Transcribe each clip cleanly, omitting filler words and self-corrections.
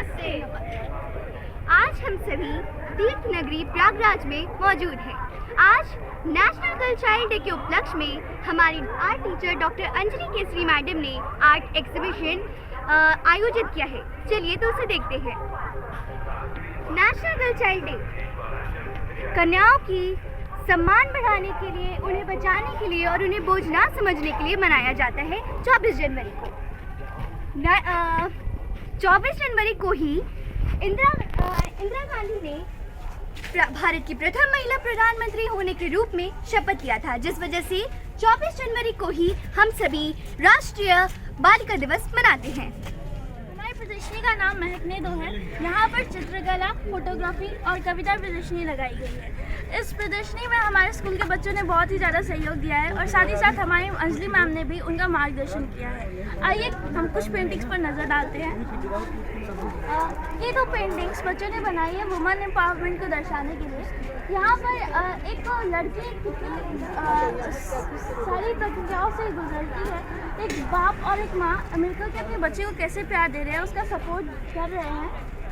नमस्ते। आज हम सभी तीर्थ नगरी प्रयागराज में मौजूद हैं। आज नेशनल गर्ल चाइल्ड डे के उपलक्ष्य में हमारी art teacher doctor Anjali Kesari madam ने आर्ट एग्जीबिशन आयोजित किया है। चलिए तो उसे देखते हैं। नेशनल गर्ल चाइल्ड डे कन्याओं की सम्मान बढ़ाने के लिए, उन्हें बचाने के लिए और उन्हें बोझ ना समझने के लिए मनाया जाता है 24 जनवरी को। 24 जनवरी को ही इंदिरा गांधी ने भारत की प्रथम महिला प्रधानमंत्री होने के रूप में शपथ लिया था, जिस वजह से 24 जनवरी को ही हम सभी राष्ट्रीय बालिका दिवस मनाते हैं। हमारी प्रदर्शनी का नाम महकने दो है। यहाँ पर चित्रकला, फोटोग्राफी और कविता प्रदर्शनी लगाई गई है। इस प्रदर्शनी में हमारे स्कूल के बच्चों ने बहुत ही ज़्यादा सहयोग दिया है और साथ ही साथ हमारी अंजलि मैम ने भी उनका मार्गदर्शन किया है। आइए हम कुछ पेंटिंग्स पर नज़र डालते हैं। ये दो पेंटिंग्स बच्चों ने बनाई है वुमेन एम्पावरमेंट को दर्शाने के लिए। यहाँ पर एक लड़की सारी प्रक्रियाओं से गुजरती है। एक बाप और एक माँ मिलकर के अपने बच्चे को कैसे प्यार दे रहे हैं, उसका सपोर्ट कर रहे हैं,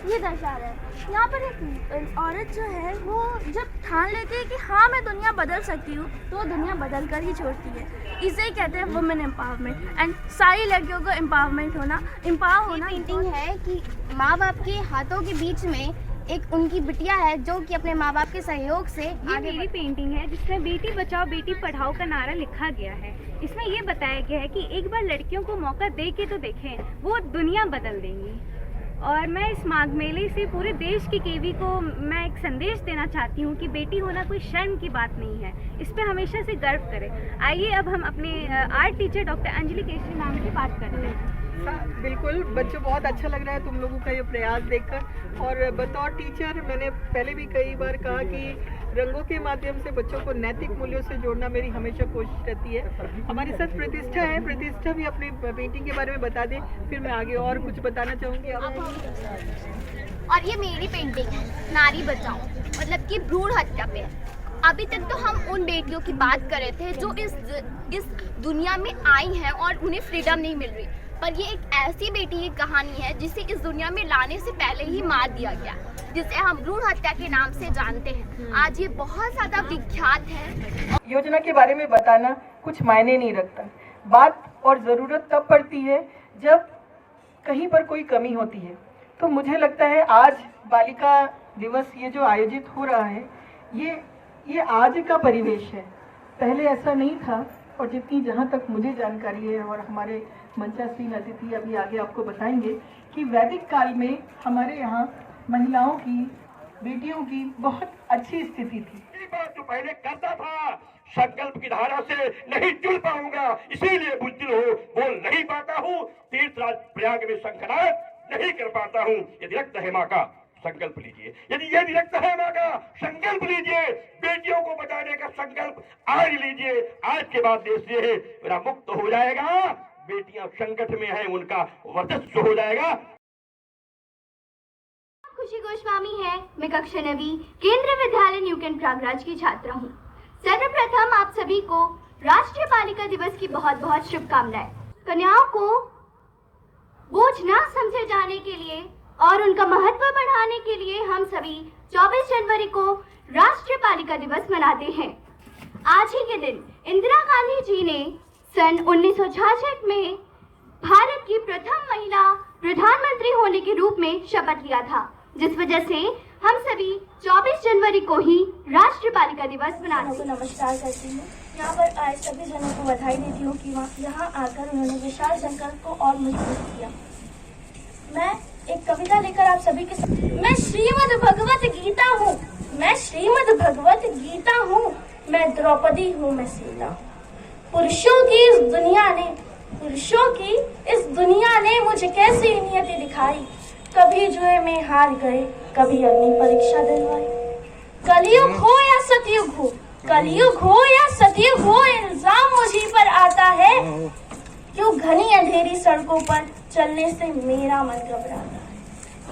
ये दर्शा रहे हैं। यहाँ पर एक औरत जो है वो जब ठान लेती है कि हाँ मैं दुनिया बदल सकती हूँ, तो वो दुनिया बदल कर ही छोड़ती है। इसे ही कहते हैं वुमेन एम्पावरमेंट। एंड सारी लड़कियों को एम्पावर होना। पेंटिंग है कि माँ बाप के हाथों के बीच में एक उनकी बिटिया है जो कि अपने माँ बाप के सहयोग से ये मेरी पेंटिंग है जिसमें बेटी बचाओ बेटी पढ़ाओ का नारा लिखा गया है। इसमें ये बताया गया है कि एक बार लड़कियों को मौका दे के तो देखें, वो दुनिया बदल देंगी। और मैं इस माघ मेले से पूरे देश की केवी को मैं एक संदेश देना चाहती हूँ कि बेटी होना कोई शर्म की बात नहीं है, इस पर हमेशा से गर्व करें। आइए अब हम अपने art teacher doctor Anjali Kesari ma'am की बात करते हैं। बिल्कुल बच्चों, बहुत अच्छा लग रहा है तुम लोगों का ये प्रयास देखकर। और बतौर टीचर मैंने पहले भी कई बार कहा कि रंगों के माध्यम से बच्चों को नैतिक मूल्यों से जोड़ना मेरी हमेशा कोशिश रहती है। हमारे साथ प्रतिष्ठा है, प्रतिष्ठा भी अपनी पेंटिंग के बारे में बता दें, फिर मैं आगे और कुछ बताना चाहूँगी। और ये मेरी पेंटिंग है नारी बचाओ, मतलब कि भ्रूण हत्या पे है। अभी तक तो हम उन बेटियों की बात कर रहे थे जो इस दुनिया में आई हैं और उन्हें फ्रीडम नहीं मिल रही, पर ये एक ऐसी बेटी की कहानी है जिसे इस दुनिया में लाने से पहले ही मार दिया गया, जिसे हम भ्रूण हत्या के नाम से जानते हैं। आज ये बहुत ज़्यादा विख्यात है। योजना के बारे में बताना कुछ मायने नहीं रखता। बात और ज़रूरत तब पड़ती है जब कहीं पर कोई कमी होती है। तो मुझे लगता है आज बालिका दिवस ये जो आयोजित हो रहा है, ये आज का परिवेश है, पहले ऐसा नहीं था। और जितनी जहाँ तक मुझे जानकारी है और हमारे मंचासीन अतिथि अभी आगे आपको बताएंगे कि वैदिक काल में हमारे यहाँ महिलाओं की, बेटियों की बहुत अच्छी स्थिति थी। बात जो पहले करता था, संकल्प की धारा से नहीं जुड़ पाऊंगा, इसीलिए बुद्धिल हो बोल नहीं पाता हूँ, तीर्थराज प्रयाग में शंखनाद नहीं कर पाता हूँ। यदि रक्त है माँ का संकल्प लीजिए, यदि रक्त है माँ का संकल्प लीजिए, बेटियों को बचाने का संकल्प आज लीजिए। आज के बाद देश ये है मेरा मुक्त हो जाएगा, बेटियां संकट में हैं, उनका वर्चस्व हो जाएगा। खुशी गोस्वामी है, मैं कक्षा 9वीं केंद्रीय विद्यालय न्यू कैंट प्रयागराज की छात्रा हूँ। सर्वप्रथम आप सभी को राष्ट्रीय बालिका दिवस की बहुत बहुत शुभकामनाएं। कन्याओं को बोझ न समझे जाने के लिए और उनका महत्व बढ़ाने के लिए हम सभी 24 जनवरी को राष्ट्रीय बालिका दिवस मनाते हैं। आज ही के दिन इंदिरा गांधी जी ने सन 1966 में भारत की प्रथम महिला प्रधानमंत्री होने के रूप में शपथ लिया था, जिस वजह से हम सभी 24 जनवरी को ही राष्ट्रीय बालिका दिवस मनाते हैं। नमस्कार करती हूँ। यहाँ पर आए सभी जनों को बधाई देती हूँ कि यहाँ आकर उन्होंने विशाल संकल्प को और मजबूत किया। मैं एक कविता लेकर आप सभी के साथ। मैं श्रीमद् भगवत गीता हूँ, मैं श्रीमद् भगवत गीता हूँ, मैं द्रौपदी हूँ, मैं सीता हूँ। पुरुषों की इस दुनिया ने मुझे कैसी नियति दिखाई, कभी जुए में हार गए, कभी अग्नि परीक्षा दिलवाई। कलयुग हो या सतयुग हो, कलयुग हो या सतयुग हो, इल्जाम मुझी पर आता है, क्यों घनी अंधेरी सड़कों पर चलने से मेरा मन घबराता है।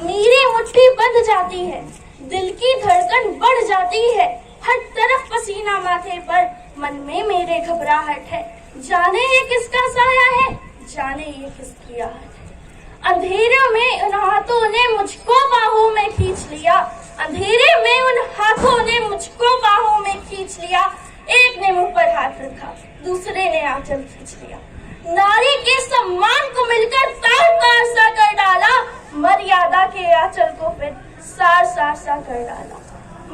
मेरी मुट्ठी बंध जाती है, दिल की धड़कन बढ़ जाती है, हर तरफ पसीना माथे पर, मन में मेरे घबराहट है। जाने ये किसका साया है, जाने ये किसकी आहट है। अंधेरों में उन हाथों ने मुझ कर डाला।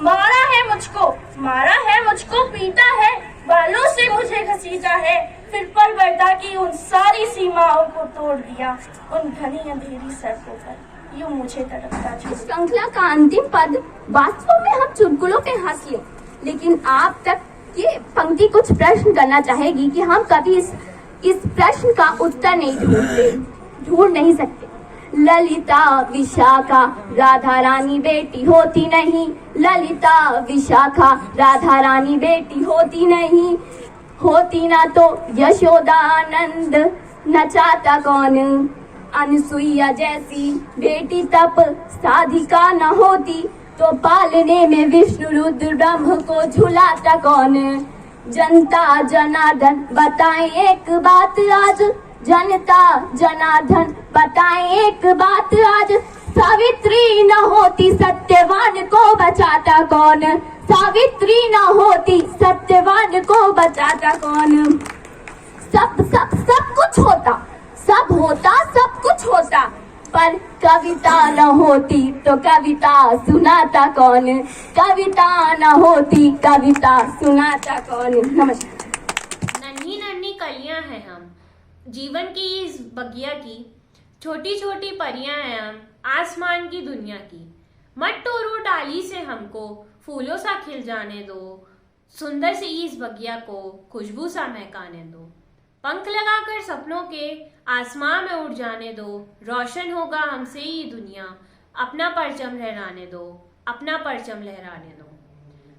मारा है मुझको, पीटा है, बालों से मुझे घसीटा है, फिर परवरदा की उन सारी सीमाओं को तोड़ दिया, उन घनी अंधेरी सड़कों पर यूं मुझे तड़पता छोड़। श्रृंखला का अंतिम पद वास्तव में हम चुटकुलों के हंस लें, लेकिन आप तक ये पंक्ति कुछ प्रश्न करना चाहेगी कि हम कभी इस प्रश्न का उत्तर नहीं ढूंढ नहीं सकते। ललिता विशाखा राधा रानी बेटी होती नहीं, ललिता विशाखा राधा रानी बेटी होती नहीं, होती ना तो यशोदा आनंद नचाता कौन, अनसुईया जैसी बेटी तप साधिका न होती, तो पालने में विष्णु रुद्र ब्रह्म को झुलाता कौन। जनता जनार्दन बताएं एक बात आज, जनता जनार्दन बताएं एक बात आज, सावित्री न होती सत्यवान को बचाता कौन, सावित्री न होती सत्यवान को बचाता कौन। सब कुछ होता, सब कुछ होता, पर कविता न होती तो कविता सुनाता कौन, कविता न होती कविता सुनाता कौन। नमस्कार। नन्ही नन्ही कलियां हैं हम, जीवन की इस बगिया की, छोटी छोटी परियां हैं हम आसमान की दुनिया की। मत तोड़ो डाली से हमको, फूलों सा खिल जाने दो, सुंदर सी इस बगिया को खुशबू सा महकाने दो। पंख लगाकर सपनों के आसमां में उड़ जाने दो, रोशन होगा हमसे ये दुनिया, अपना परचम लहराने दो, अपना परचम लहराने दो।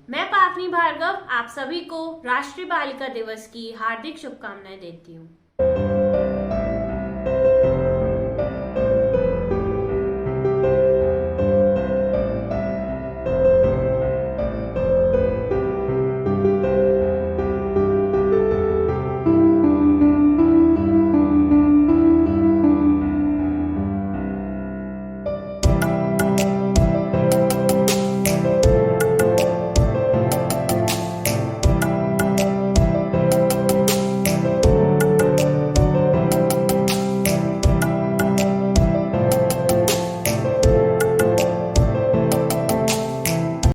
मैं पावनी भार्गव आप सभी को राष्ट्रीय बालिका दिवस की हार्दिक शुभकामनाएं देती हूँ।